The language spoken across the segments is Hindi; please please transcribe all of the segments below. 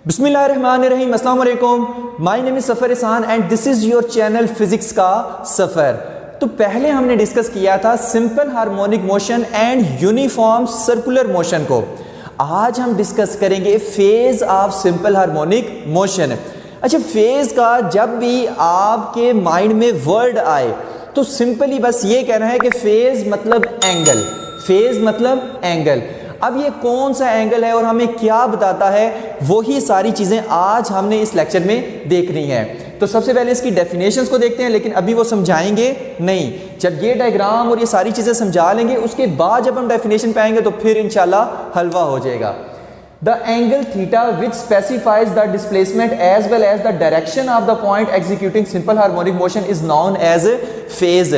बिस्मिल्लाहिर्रहमानिर्रहीम, अस्सलाम वालेकुम। माय नेम इज सफ़र एहसान and this is your channel physics का सफ़र। तो पहले हमने डिस्कस किया था simple harmonic motion and uniform circular motion को। आज हम डिस्कस करेंगे phase of simple harmonic motion. अच्छा, फेज़ का जब भी आपके माइंड में वर्ड आए तो सिंपली बस ये कहना है कि फेज़ मतलब एंगल, फेज़ मतलब एंगल। अब ये कौन सा एंगल है और हमें क्या बताता है, वही सारी चीज़ें आज हमने इस लेक्चर में देखनी है। तो सबसे पहले इसकी डेफिनेशंस को देखते हैं, लेकिन अभी वो समझाएंगे नहीं। जब ये डायग्राम और ये सारी चीज़ें समझा लेंगे उसके बाद जब हम डेफिनेशन पाएंगे तो फिर इंशाल्लाह हलवा हो जाएगा। The angle theta which specifies the displacement as well as the direction of the point executing simple harmonic motion is known as phase।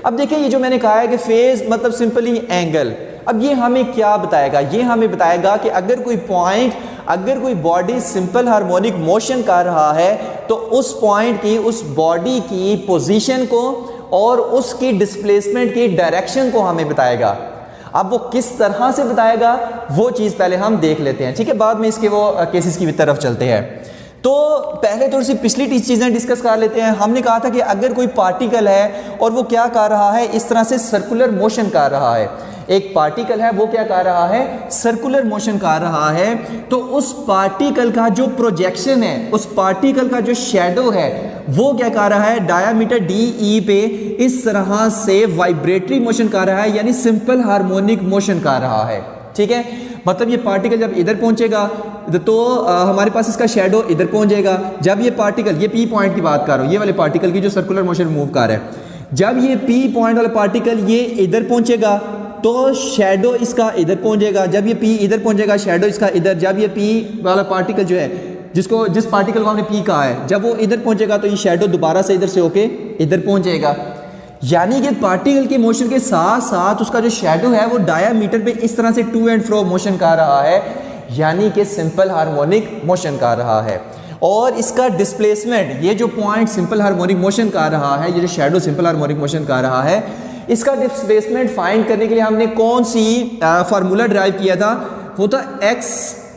अब देखिए, ये जो मैंने कहा है कि फेज मतलब सिंपली एंगल, अब ये हमें क्या बताएगा? ये हमें बताएगा कि अगर कोई पॉइंट, अगर कोई बॉडी सिंपल हार्मोनिक मोशन कर रहा है तो उस पॉइंट की, उस बॉडी की पोजीशन को और उसकी डिस्प्लेसमेंट की डायरेक्शन को हमें बताएगा। अब वो किस तरह से बताएगा वो चीज़ पहले हम देख लेते हैं, ठीक है? बाद में इसके वो केसेस की तरफ चलते हैं। तो पहले थोड़ी सी पिछली चीज़ें डिस्कस कर लेते हैं। हमने कहा था कि अगर कोई पार्टिकल है और वो क्या कर रहा है, इस तरह से सर्कुलर मोशन कर रहा है, एक पार्टिकल है वो क्या कर रहा है, सर्कुलर मोशन कर रहा है, तो उस पार्टिकल का जो प्रोजेक्शन है, उस पार्टिकल का जो शेडो है वो क्या कर रहा है, डायामीटर डी ई पे इस तरह से वाइब्रेटरी मोशन कर रहा है, यानी सिंपल हार्मोनिक मोशन कर रहा है। ठीक है, मतलब ये पार्टिकल जब इधर पहुंचेगा तो हमारे पास इसका शेडो इधर पहुंच जाएगा। जब ये पार्टिकल, ये पी पॉइंट की बात कर रहा हूँ, ये वाले पार्टिकल की जो सर्कुलर मोशन मूव कर रहा है, जब ये पी पॉइंट वाला पार्टिकल ये इधर पहुंचेगा तो शेडो इसका इधर पहुंचेगा। जब ये पी इधर पहुंचेगा, शेडो इसका इधर। जब ये पी वाला पार्टिकल जो है, जिस पार्टिकल को हमने पी कहा है, जब वो इधर पहुंचेगा तो ये शेडो दोबारा से इधर से होके इधर पहुंच जाएगा। यानी कि पार्टिकल के मोशन के साथ साथ उसका जो शेडो है वो डायामीटर पे इस तरह से टू एंड फ्रो मोशन कर रहा है, यानी कि सिंपल हार्मोनिक मोशन कर रहा है। और इसका डिस्प्लेसमेंट, ये जो पॉइंट सिंपल हार्मोनिक मोशन कर रहा है, ये जो शेडो सिंपल हार्मोनिक मोशन कर रहा है, इसका डिस्प्लेसमेंट फाइंड करने के लिए हमने कौन सी फार्मूला ड्राइव किया था? वो था x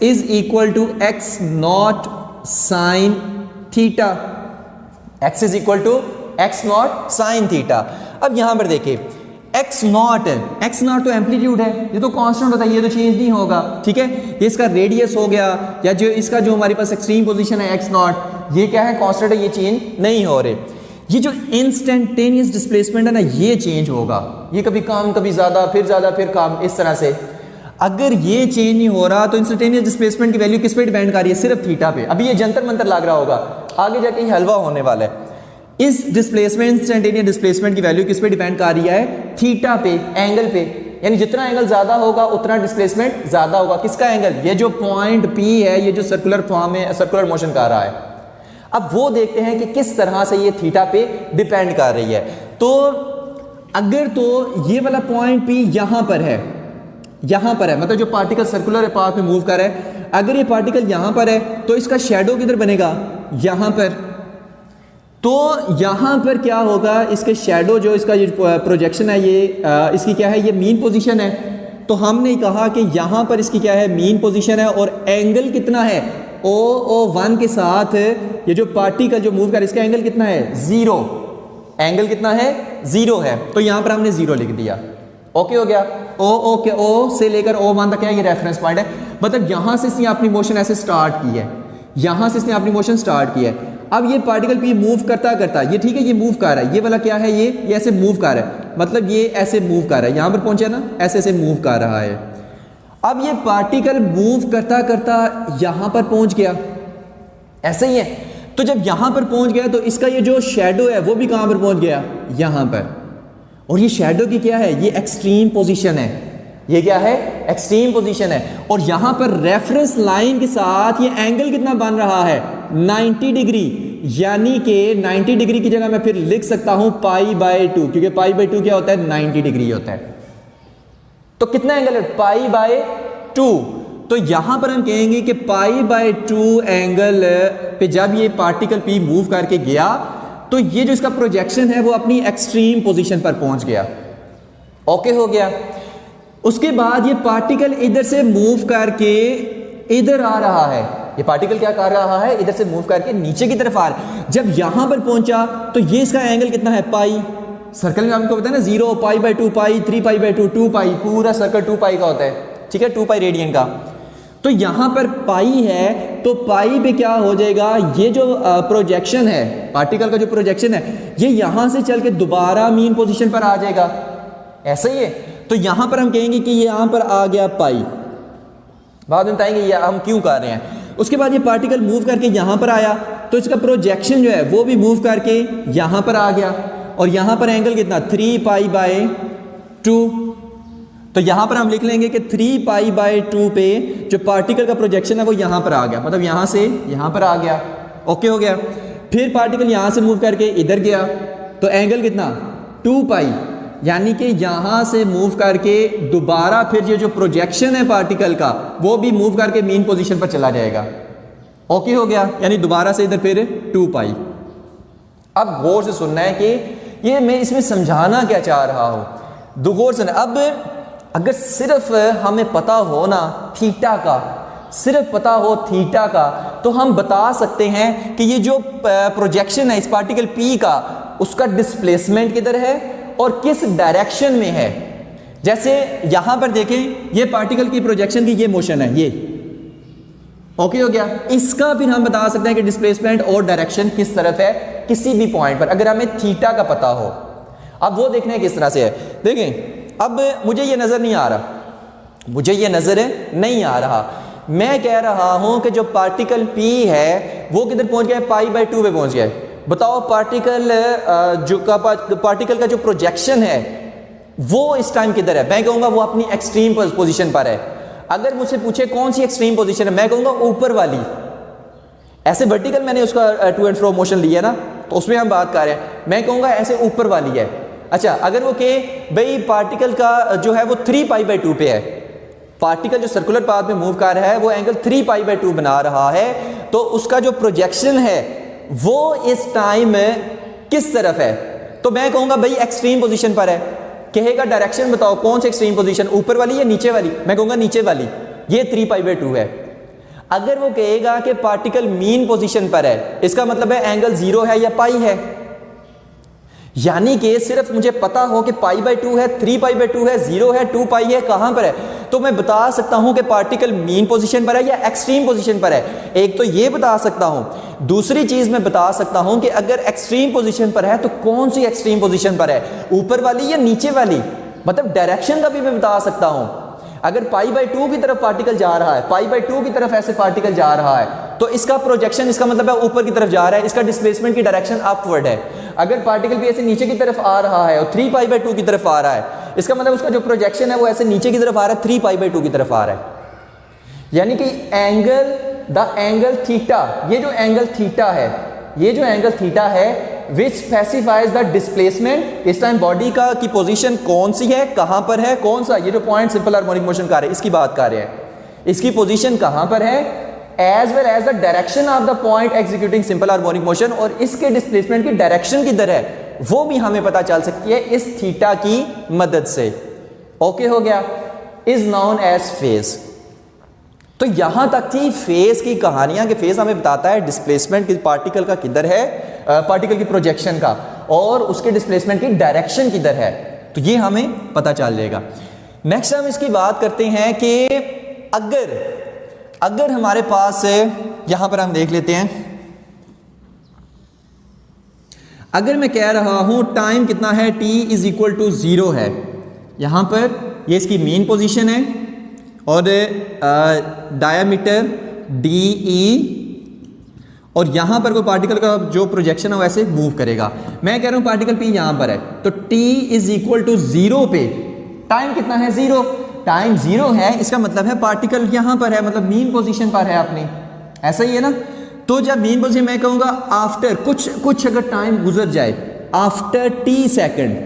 is equal to x naught sine theta. x is equal to x naught sine theta. अब यहां पर देखिए, एक्स नॉट तो एम्पलीट्यूड है, ये तो कांस्टेंट होता है, ये तो चेंज नहीं होगा। ठीक है, ये इसका रेडियस हो गया, या जो इसका जो हमारे पास एक्सट्रीम पोजीशन है एक्स नॉट, ये क्या है, कांस्टेंट है, ये चेंज नहीं हो रहे। ये जो इंस्टेंटेनियस डिस्प्लेसमेंट है ना, ये चेंज होगा, ये कभी कम कभी ज्यादा, फिर ज्यादा फिर कम, इस तरह से। अगर ये चेंज नहीं हो रहा तो इंस्टेंटेनियस डिस्प्लेसमेंट की वैल्यू किस पे डिपेंड कर रही है? सिर्फ थीटा पे। अभी ये जंतर मंतर लग रहा होगा, आगे जाके ये हलवा होने वाला है। इस डिस्प्लेसमेंट, इंस्टेंटेनियस डिस्प्लेसमेंट की वैल्यू किस पे डिपेंड कर रही है? थीटा पे, एंगल पे। यानी जितना एंगल ज्यादा होगा उतना डिस्प्लेसमेंट ज्यादा होगा। किसका एंगल? ये जो पॉइंट पी है, ये जो सर्कुलर फॉर्म है, सर्कुलर मोशन कर रहा है। अब वो देखते हैं कि किस तरह से ये थीटा पे डिपेंड कर रही है। तो अगर तो ये वाला पॉइंट पी यहां पर है, यहां पर है, मतलब जो पार्टिकल सर्कुलर पाथ में मूव कर रहा है, अगर ये पार्टिकल यहां पर है तो इसका शेडो किधर बनेगा? यहां पर। तो यहां पर क्या होगा, इसके शेडो जो इसका जो प्रोजेक्शन है, ये इसकी क्या है, ये मीन पोजीशन है। तो हमने कहा कि यहां पर इसकी क्या है, मीन पोजीशन है, और एंगल कितना है, O1 के साथ ये जो पार्टिकल जो मूव कर रहा है, इसका एंगल कितना है? 0। एंगल कितना है? 0 है। तो यहां पर हमने 0 लिख दिया। ओके हो गया। O से लेकर O1 तक है, ये रेफरेंस पॉइंट है। मतलब यहां से इसने अपनी मोशन ऐसे स्टार्ट की है, यहां से इसने अपनी मोशन स्टार्ट की है। अब ये पार्टिकल भी मूव करता करता, ये ठीक है, ये मूव कर रहा है, ये वाला क्या है, ये ऐसे मूव कर रहा है, मतलब ये ऐसे मूव कर रहा है, यहां पर पहुंचा ना, ऐसे ऐसे मूव कर रहा है। अब ये पार्टिकल मूव करता करता यहां पर पहुंच गया, ऐसे ही है। तो जब यहां पर पहुंच गया तो इसका ये जो शेडो है वो भी कहां पर पहुंच गया? यहां पर। और ये शेडो की क्या है, ये एक्सट्रीम पोजीशन है। ये क्या है? एक्सट्रीम पोजीशन है। और यहां पर रेफरेंस लाइन के साथ ये एंगल कितना बन रहा है? 90 डिग्री। यानी कि 90 डिग्री की जगह मैं फिर लिख सकता हूं π/2, क्योंकि π/2 क्या होता है? 90 डिग्री होता है। तो कितना एंगल है? π/2। तो यहां पर हम कहेंगे कि π/2 एंगल पे जब ये पार्टिकल पी मूव करके गया तो ये जो इसका प्रोजेक्शन है वो अपनी एक्सट्रीम पोजीशन पर पहुंच गया। ओके हो गया। उसके बाद ये पार्टिकल इधर से मूव करके इधर आ रहा है, ये पार्टिकल क्या कर रहा है, इधर से मूव करके नीचे की तरफ आ रहा है। जब यहां पर पहुंचा तो ये इसका एंगल कितना है, पाई। सर्कल में आपको पता है ना 0, π/2, पाई, 3π/2, 2 पाई, पूरा सर्कल 2 पाई का होता है, ठीक है, 2 पाई रेडियन का। तो यहां पर पाई है तो पाई पे क्या हो जाएगा, ये जो प्रोजेक्शन है पार्टिकल का, जो प्रोजेक्शन है ये यहां से चल के दोबारा मीन पोजीशन पर आ जाएगा, ऐसा ही है। तो यहां पर हम कहेंगे कि ये यहां पर आ गया पाई, बाद में बताएंगे ये हम क्यों कर रहे हैं। उसके बाद ये पार्टिकल मूव करके यहां पर आया तो इसका प्रोजेक्शन जो है वो भी मूव करके यहां पर आ गया, और यहां पर एंगल कितना 3π/2। तो यहां पर हम लिख लेंगे कि 3π/2 पे जो पार्टिकल का प्रोजेक्शन है वो यहां पर आ गया, मतलब यहां से यहां पर आ गया, ओके हो गया। फिर पार्टिकल यहां से मूव करके इधर गया तो एंगल कितना 2π, यानी कि यहां से मूव करके दोबारा फिर ये जो प्रोजेक्शन है पार्टिकल का वो भी मूव करके मीन पोजीशन पर चला जाएगा, ओके हो गया, यानी दोबारा से इधर फिर 2π। अब गौर से सुनना है कि ये मैं इसमें समझाना क्या चाह रहा हूं, दो गौर से। अब अगर सिर्फ हमें पता हो ना थीटा का, सिर्फ पता हो थीटा का, तो हम बता सकते हैं कि ये जो प्रोजेक्शन है इस पार्टिकल P का, उसका डिस्प्लेसमेंट किधर है और किस डायरेक्शन में है। जैसे यहां पर देखें ये पार्टिकल की प्रोजेक्शन की ये मोशन है, ये ओके हो गया। इसका फिर हम बता सकते हैं कि डिस्प्लेसमेंट और डायरेक्शन किस तरफ है किसी भी पॉइंट पर, अगर हमें थीटा का पता हो। अब वो देखना है किस तरह से है, देखें। अब मुझे ये नजर नहीं आ रहा, मुझे ये नजर नहीं आ रहा, मैं कह रहा हूं कि जो पार्टिकल P है वो किधर पहुंच गया, π/2 पे पहुंच गया। बताओ पार्टिकल का जो प्रोजेक्शन है वो इस टाइम किधर है, मैं कहूंगा वो अपनी एक्सट्रीम पोजीशन पर है। अगर मुझसे पूछे कौन सी एक्सट्रीम पोजीशन है, मैं कहूंगा ऊपर वाली। ऐसे वर्टिकल मैंने उसका टू एंड फ्रो मोशन लिया ना, तो उसमें हम बात कर रहे हैं, मैं कहूंगा ऐसे ऊपर वाली है। अच्छा, अगर वो कहे भाई पार्टिकल का जो है वो 3π/2 पे है, पार्टिकल जो सर्कुलर पाथ में मूव कर रहा है वो एंगल 3π/2 बना रहा है, तो उसका जो प्रोजेक्शन है वो इस टाइम किस तरफ है, तो मैं कहूंगा भाई एक्सट्रीम पोजीशन पर है। कहेगा डायरेक्शन बताओ कौन सी एक्सट्रीम पोजीशन, ऊपर वाली या नीचे वाली, मैं कहूंगा नीचे वाली, ये 3π/2 है। अगर वो कहेगा कि पार्टिकल मीन पोजीशन पर है, इसका मतलब है एंगल 0 है या पाई है, यानी कि सिर्फ मुझे पता हो कि π/2 है, 3π/2 है, 0 है, 2π है, कहां पर है, तो मैं बता सकता हूं कि पार्टिकल मीन पोजीशन पर है या एक्सट्रीम पोजीशन पर है। एक तो ये बता सकता हूं, दूसरी चीज मैं बता सकता हूं कि अगर एक्सट्रीम पोजीशन पर है तो कौन सी एक्सट्रीम पोजीशन पर है, ऊपर वाली या नीचे वाली, मतलब डायरेक्शन का भी मैं बता सकता हूं। अगर π/2 की तरफ पार्टिकल जा रहा है, π/2 की तरफ ऐसे पार्टिकल जा रहा है, तो इसका प्रोजेक्शन, इसका मतलब है ऊपर की तरफ जा रहा है, इसका डिस्प्लेसमेंट की डायरेक्शन अपवर्ड है। अगर पार्टिकल भी ऐसे नीचे की तरफ आ रहा है और 3π/2 की तरफ आ रहा है, इसका मतलब उसका जो प्रोजेक्शन है वो ऐसे नीचे की तरफ आ रहा है, 3π/2 की तरफ आ रहा है। यानी कि एंगल थीटा, ये जो एंगल थीटा है, ये जो एंगल थीटा है विच स्पेसिफाइज द डिस्प्लेसमेंट, इस टाइम बॉडी का की पोजीशन कौन सी है, कहां पर है, कौन सा ये जो पॉइंट सिंपल हार्मोनिक मोशन कर रहे हैं इसकी बात कर रहे हैं, इसकी पोजीशन कहां पर है, as well as the direction of the point executing simple harmonic motion, और इसके डिस्प्लेसमेंट की डायरेक्शन किधर है वो भी हमें पता चल सकती है इस थीटा की मदद से। ओके हो गया, इज नोन एज फेज। तो यहां तक थी फेज की कहानियां कि फेज हमें बताता है डिस्प्लेसमेंट पार्टिकल का किधर है, पार्टिकल की प्रोजेक्शन का, और उसके डिस्प्लेसमेंट की डायरेक्शन किधर है, तो ये हमें पता चल जाएगा। नेक्स्ट हम इसकी बात करते हैं कि अगर हमारे पास, यहां पर हम देख लेते हैं, अगर मैं कह रहा हूं टाइम कितना है, t = 0 है, यहां पर ये इसकी मेन पोजीशन है और डायामीटर DE, और यहां पर कोई पार्टिकल का जो प्रोजेक्शन है वैसे मूव करेगा। मैं कह रहा हूं पार्टिकल P यहां पर है, तो t = 0 पे टाइम कितना है, 0, टाइम 0 है, इसका मतलब है पार्टिकल यहां पर है, मतलब मीन पोजीशन पर है अपनी, ऐसा ही है ना। तो जब मीन पोजीशन, मैं कहूंगा आफ्टर कुछ अगर टाइम गुजर जाए, आफ्टर t सेकंड,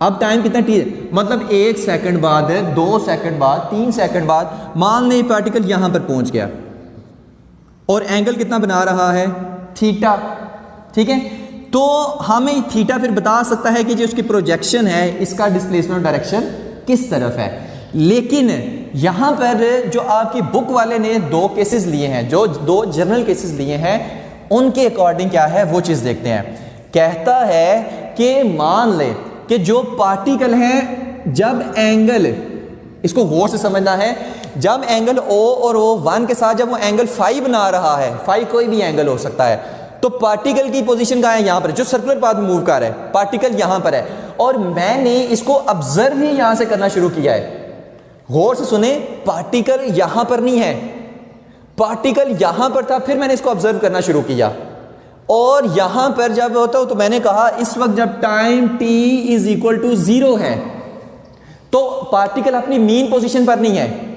अब टाइम कितना t है, मतलब 1 सेकंड बाद है, 2 सेकंड बाद, 3 सेकंड बाद, मान लें पार्टिकल यहां पर पहुंच गया और एंगल कितना बना रहा है, थीटा, ठीक है। तो हमें थीटा फिर बता सकता है कि जो उसकी प्रोजेक्शन है इसका डिस्प्लेसमेंट डायरेक्शन किस तरफ है। लेकिन यहां पर जो आपकी बुक वाले ने दो केसेस लिए हैं, जो दो जनरल केसेस लिए हैं, उनके अकॉर्डिंग क्या है वो चीज देखते हैं। कहता है कि मान ले कि जो पार्टिकल है, जब एंगल, इसको गौर से समझना है, जब एंगल O और O1 के साथ जब वो एंगल फाई बना रहा है, फाई कोई भी एंगल हो सकता है, तो पार्टिकल की पोजीशन कहाँ है, यहां पर, जो सर्कुलर पाथ में मूव कर रहा है, पार्टिकल यहां पर है, और मैंने इसको ऑब्जर्व ही यहां से करना शुरू किया है। गौर से सुने, पार्टिकल यहां पर नहीं है, पार्टिकल यहां पर था, फिर मैंने इसको ऑब्जर्व करना शुरू किया, और यहां पर जब होता हो तो मैंने कहा इस वक्त जब time t is equal to 0 है तो पार्टिकल अपनी मीन पोजीशन पर नहीं है।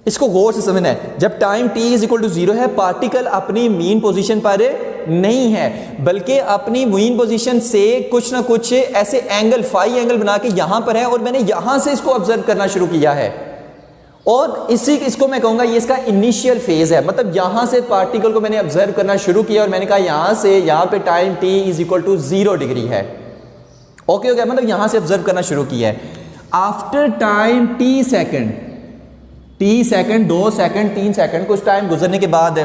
इसको गौर से समझना है, जब time t is equal to 0 है, पार्टिकल अपनी मीन पोजीशन पर नहीं है, बल्कि अपनी मीन पोजीशन से कुछ ना कुछ ऐसे एंगल, फाई एंगल बना के यहां पर है, और मैंने यहां से इसको ऑब्जर्व करना शुरू किया है। और इसको मैं कहूंगा ये इसका इनिशियल फेज है, मतलब यहां से पार्टिकल को मैंने ऑब्जर्व करना शुरू किया, और मैंने कहा यहां से यहां पे time t is equal to 0 degree है। ओके हो गया, मतलब यहां से ऑब्जर्व करना शुरू किया है। After time t second, 2 second 3 second, कुछ टाइम गुजरने के बाद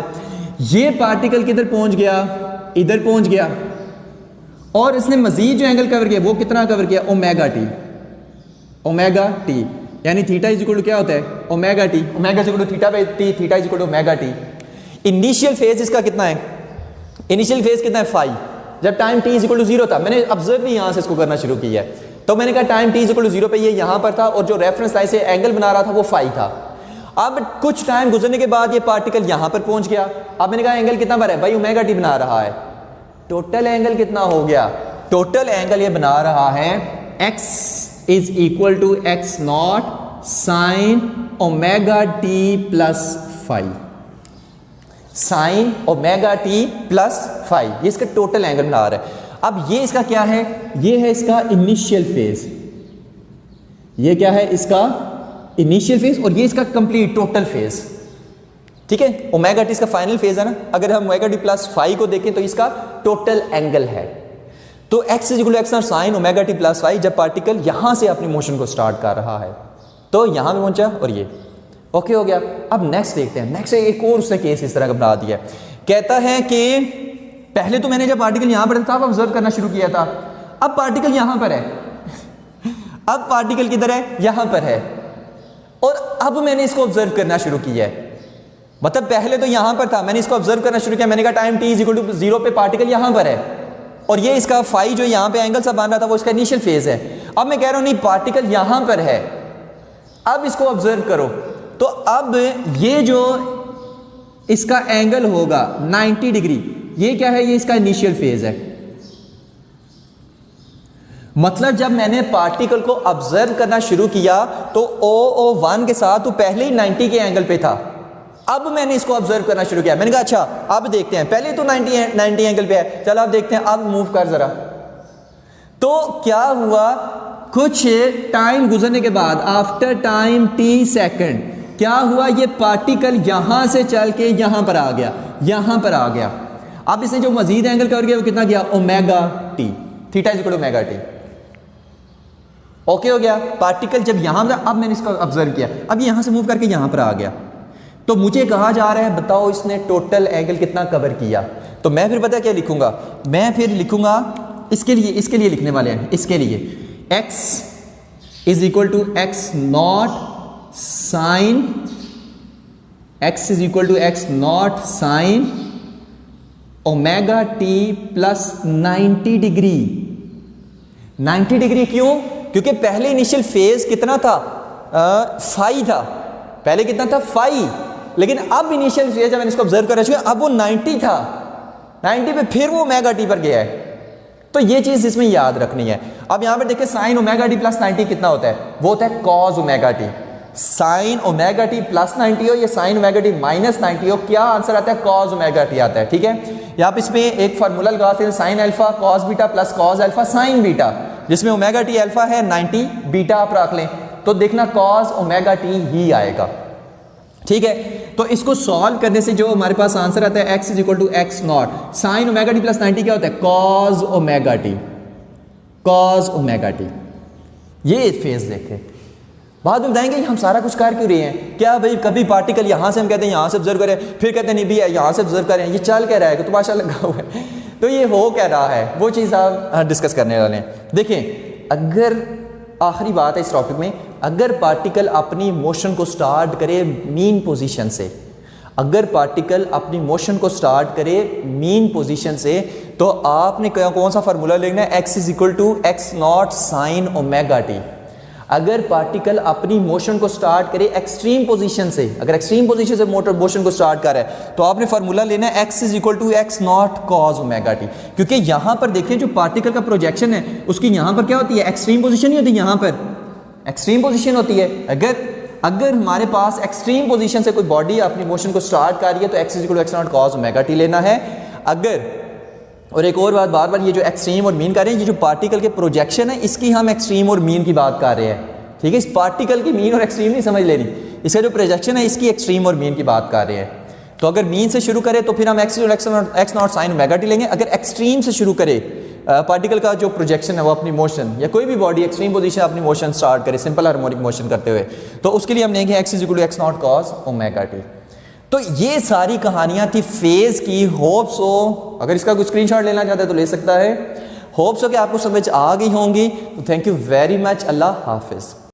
ये पार्टिकल किधर पहुंच गया, इधर पहुंच गया, और इसने मजीद जो एंगल कवर किया वो कितना कवर किया, ओमेगा टी, यानी थीटा इज इक्वल टू क्या होता है, omega t, omega is equal to theta by t, theta is equal to omega t. Initial phase इसका कितना है, इनिशियल फेज कितना है, फाई, जब time t is equal to 0 था, मैंने ऑब्जर्व भी यहां से इसको करना शुरू किया है, तो मैंने कहा time t is equal to 0 पे ये यहां पर था, और जो रेफरेंस लाइन से एंगल बना रहा था वो फाई था। अब कुछ टाइम गुजरने के बाद ये पार्टिकल यहां पर पहुंच गया, अब मैंने कहा एंगल कितना बना है भाई, ओमेगा टी बना रहा है, टोटल एंगल कितना हो गया, टोटल एंगल ये बना रहा है x is equal to x naught sine omega t plus phi, sine omega t plus phi, ये इसका टोटल एंगल बना रहा है। अब ये इसका क्या है, ये है इसका इनिशियल फेज, ये क्या है इसका इनिशियल फेज, और ये इसका कंप्लीट टोटल फेज, ठीक है। ओमेगा टी इसका फाइनल फेज है ना, अगर हम ओमेगा टी प्लस फाई को देखें तो इसका टोटल एंगल है। तो x is equal to x naught sine omega t plus phi, जब पार्टिकल यहां से अपनी मोशन को स्टार्ट कर रहा है, तो यहां पे पहुंचा, और ये ओके हो गया। अब नेक्स्ट देखते हैं, नेक्स्ट एक और उसने केस इस तरह का बना दिया, कहता है कि पहले तो मैंने जब पार्टिकल यहां पर था तब ऑब्जर्व करना शुरू किया था, अब पार्टिकल यहां पर है अब पार्टिकल किधर है, यहां पर है, और अब मैंने इसको ऑब्जर्व करना शुरू किया है। मतलब पहले तो यहां पर था, मैंने इसको ऑब्जर्व करना शुरू किया, मैंने कहा time t is equal to 0 पे पार्टिकल यहां पर है, और ये इसका फाई जो यहां पे एंगल सा बन रहा था वो इसका इनिशियल फेज है। अब मैं कह रहा हूं नहीं, पार्टिकल यहां पर है, अब इसको ऑब्जर्व करो, तो अब ये जो इसका एंगल होगा 90 डिग्री, ये क्या है, ये इसका इनिशियल फेज है। मतलब जब मैंने पार्टिकल को ऑब्जर्व करना शुरू किया तो O1 के साथ तो पहले ही 90 के एंगल पे था, अब मैंने इसको ऑब्जर्व करना शुरू किया, मैंने कहा अच्छा अब देखते हैं, पहले तो 90 एंगल पे है, चलो अब देखते हैं, अब मूव कर जरा। तो क्या हुआ, कुछ टाइम गुजरने के बाद, आफ्टर टाइम t सेकंड, क्या हुआ, ये पार्टिकल यहां से चल के यहां पर आ गया, यहां पर आ गया। अब इसने जो मजीद एंगल कर गया वो कितना गया, omega t, theta is equal to omega t. Okay हो गया, पार्टिकल जब यहां था, अब मैंने इसको ऑब्जर्व किया, अब यहां से मूव करके यहां पर आ गया, तो मुझे कहा जा रहा है बताओ इसने टोटल एंगल कितना कवर किया। तो मैं फिर पता क्या लिखूंगा, मैं फिर लिखूंगा इसके लिए लिखने वाले हैं, इसके लिए x is equal to x naught sine, x is equal to x naught sine omega t plus 90 degree. 90 degree क्यों, क्योंकि पहले इनिशियल फेज कितना था, फाई था, पहले कितना था, फाई, लेकिन अब इनिशियल फेज जब मैंने इसको ऑब्जर्व करना चाहिए, अब वो 90 था, 90 पे फिर वो ओमेगा टी पर गया है। तो ये चीज इसमें याद रखनी है। अब यहां पर देखिए साइन ओमेगा टी प्लस 90 कितना होता है, वो होता है cos omega T. Sign omega t plus 90 हो या साइन ओमेगा टी माइनस 90 हो, क्या आंसर आता है, कॉस ओमेगा टी आता है। ठीक है, यहाँ पे इसमें एक फार्मूला लगाते हैं, sine alpha cos beta plus cos alpha sign beta, जिसमें ओमेगा टी अल्फा है 90, बीटा आप रख लें तो देखना कॉस ओमेगा टी ही आएगा। ठीक है, तो इसको सॉल्व करने से जो हमारे पास आंसर आता है x is equal to x naught sine omega t plus 90 क्या होता है, cos omega t, cos omega t. ये फेज देखे, बाद में बताएंगे हम सारा कुछ कर क्यों रहे हैं, क्या भाई कभी पार्टिकल यहाँ से हम कहते हैं यहाँ से ऑब्जर्व करें, फिर कहते हैं नहीं भैया यहाँ से ऑब्जर्व करें, ये चल क्या रहा है तो माशा लगा हुआ है, तो ये हो क्या रहा है, वो चीज़ आप डिस्कस करने वाले हैं। देखिए अगर आखिरी बात है इस टॉपिक में, अगर पार्टिकल अपनी मोशन को स्टार्ट करे मीन पोजीशन से, अगर पार्टिकल अपनी मोशन को स्टार्ट करे मीन पोजीशन से, तो आपने कौन सा फार्मूला लिखना है, x is equal to x naught sine omega t. अगर पार्टिकल अपनी मोशन को स्टार्ट करे एक्सट्रीम पोजीशन से, अगर एक्सट्रीम पोजीशन से मोशन को स्टार्ट कर रहा है, तो आपने फार्मूला लेना है x is equal to x naught cos omega t. क्योंकि यहाँ पर देखिए जो पार्टिकल का प्रोजेक्शन है उसकी यहाँ पर क्या होती है, एक्सट्रीम पोजीशन ही होती है, यहाँ पर एक्सट्रीम पोजीशन होती है। अगर हमारे पास एक्सट्रीम पोजीशन से कोई बॉडी अपनी मोशन को स्टार्ट कर रही है तो x is equal to x naught cos omega t लेना है। अगर, और एक और बात, बार बार ये जो एक्सट्रीम और मीन कर रहे हैं, ये जो पार्टिकल के प्रोजेक्शन है इसकी हम एक्सट्रीम और मीन की बात कर रहे हैं, ठीक है। इस पार्टिकल की मीन और एक्सट्रीम नहीं समझ लेनी, इसका जो प्रोजेक्शन है इसकी एक्सट्रीम और मीन की बात कर रहे हैं। तो अगर मीन से शुरू करें तो फिर हम x naught sine omega T लेंगे। अगर एक्सट्रीम से शुरू करे पार्टिकल का जो प्रोजेक्शन है वो अपनी मोशन, या कोई भी बॉडी एक्सट्रीम पोजीशन अपनी मोशन स्टार्ट करे सिंपल हार्मोनिक मोशन करते हुए, तो उसके लिए हम लेंगे x is equal to x naught cos omega t. तो ये सारी कहानियां थी फेज की। होप सो अगर इसका कोई स्क्रीनशॉट लेना चाहता है तो ले सकता है। होप सो कि आपको समझ आ गई होंगी। तो thank you very much. Allah Hafiz.